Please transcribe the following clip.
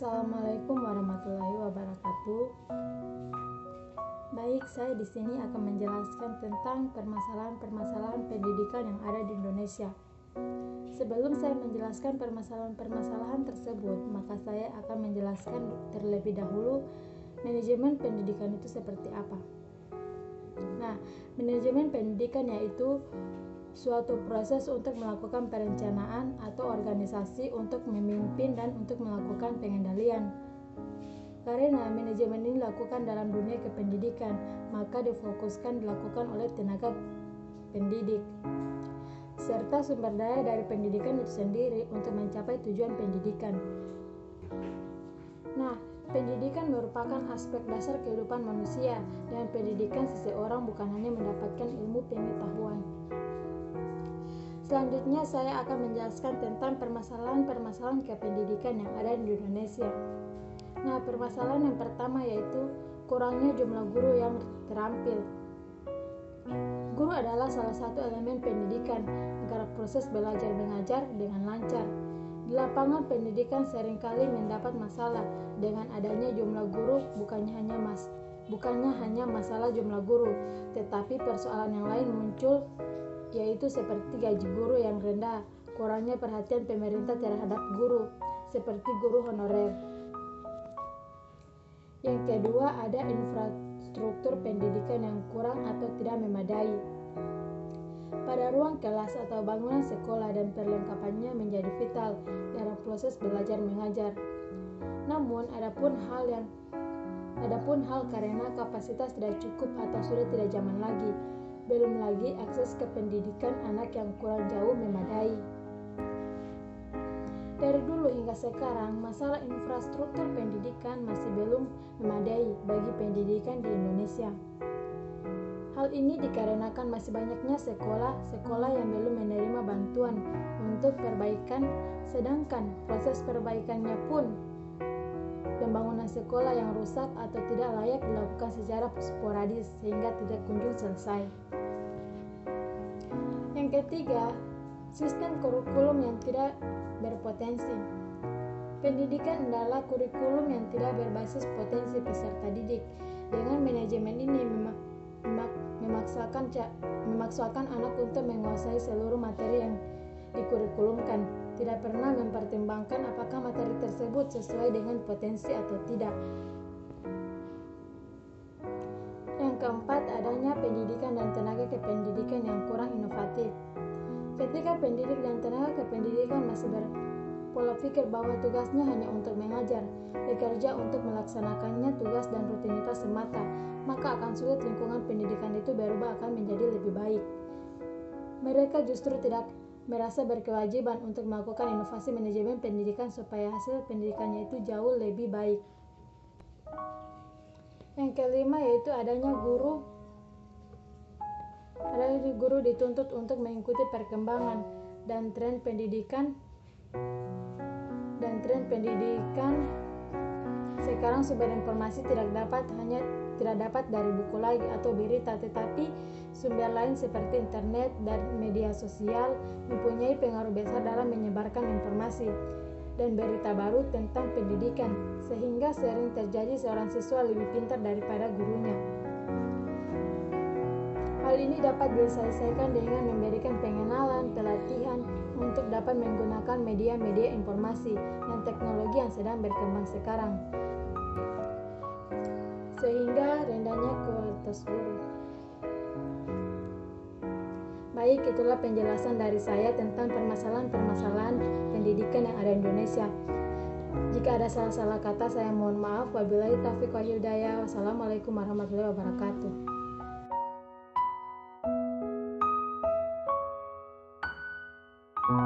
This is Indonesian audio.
Assalamualaikum warahmatullahi wabarakatuh. Baik, saya di sini akan menjelaskan tentang permasalahan-permasalahan pendidikan yang ada di Indonesia. Sebelum saya menjelaskan permasalahan-permasalahan tersebut, maka saya akan menjelaskan terlebih dahulu manajemen pendidikan itu seperti apa. Nah, manajemen pendidikan yaitu suatu proses untuk melakukan perencanaan atau organisasi untuk memimpin dan untuk melakukan pengendalian. Karena manajemen ini dilakukan dalam dunia kependidikan, maka difokuskan dilakukan oleh tenaga pendidik serta sumber daya dari pendidikan itu sendiri untuk mencapai tujuan pendidikan. Nah, pendidikan merupakan aspek dasar kehidupan manusia, dan pendidikan seseorang bukan hanya mendapatkan ilmu pengetahuan. Selanjutnya saya akan menjelaskan tentang permasalahan-permasalahan kependidikan yang ada di Indonesia. Nah, permasalahan yang pertama yaitu kurangnya jumlah guru yang terampil. Guru adalah salah satu elemen pendidikan agar proses belajar mengajar dengan lancar. Di lapangan pendidikan seringkali mendapat masalah dengan adanya jumlah guru, bukannya hanya masalah jumlah guru, tetapi persoalan yang lain muncul, yaitu seperti gaji guru yang rendah, kurangnya perhatian pemerintah terhadap guru, seperti guru honorer. Yang kedua, ada infrastruktur pendidikan yang kurang atau tidak memadai. Pada ruang kelas atau bangunan sekolah dan perlengkapannya menjadi vital dalam proses belajar mengajar. Namun, adapun hal karena kapasitas tidak cukup atau sudah tidak zaman lagi. Belum lagi akses ke pendidikan anak yang kurang jauh memadai. Dari dulu hingga sekarang, masalah infrastruktur pendidikan masih belum memadai bagi pendidikan di Indonesia. Hal ini dikarenakan masih banyaknya sekolah yang belum menerima bantuan untuk perbaikan, sedangkan proses perbaikannya pun pembangunan sekolah yang rusak atau tidak layak dilakukan secara sporadis sehingga tidak kunjung selesai. Yang ketiga, sistem kurikulum yang tidak berpotensi. Pendidikan adalah kurikulum yang tidak berbasis potensi peserta didik. Dengan manajemen ini memaksakan anak untuk menguasai seluruh materi yang dikurikulumkan, tidak pernah mempertimbangkan apakah materi tersebut sesuai dengan potensi atau tidak. Yang keempat, adanya pendidikan dan tenaga kependidikan yang kurang inovatif. Ketika pendidik dan tenaga kependidikan masih berpola pikir bahwa tugasnya hanya untuk mengajar, bekerja untuk melaksanakannya tugas dan rutinitas semata, maka akan sulit lingkungan pendidikan itu berubah akan menjadi lebih baik. Mereka justru tidak merasa berkewajiban untuk melakukan inovasi manajemen pendidikan supaya hasil pendidikannya itu jauh lebih baik. Yang kelima yaitu adanya guru dituntut untuk mengikuti perkembangan dan tren pendidikan. Sekarang sumber informasi tidak dapat dari buku lagi atau berita, tetapi sumber lain seperti internet dan media sosial mempunyai pengaruh besar dalam menyebarkan informasi dan berita baru tentang pendidikan, sehingga sering terjadi seorang siswa lebih pintar daripada gurunya. Hal ini dapat diselesaikan dengan memberikan pengenalan, pelatihan untuk dapat menggunakan media-media informasi dan teknologi yang sedang berkembang sekarang, sehingga rendahnya kualitas guru. Baik, itulah penjelasan dari saya tentang permasalahan-permasalahan pendidikan yang ada di Indonesia. Jika ada salah-salah kata, saya mohon maaf. Wabillahi taufiq wal hidayah. Wassalamualaikum warahmatullahi wabarakatuh.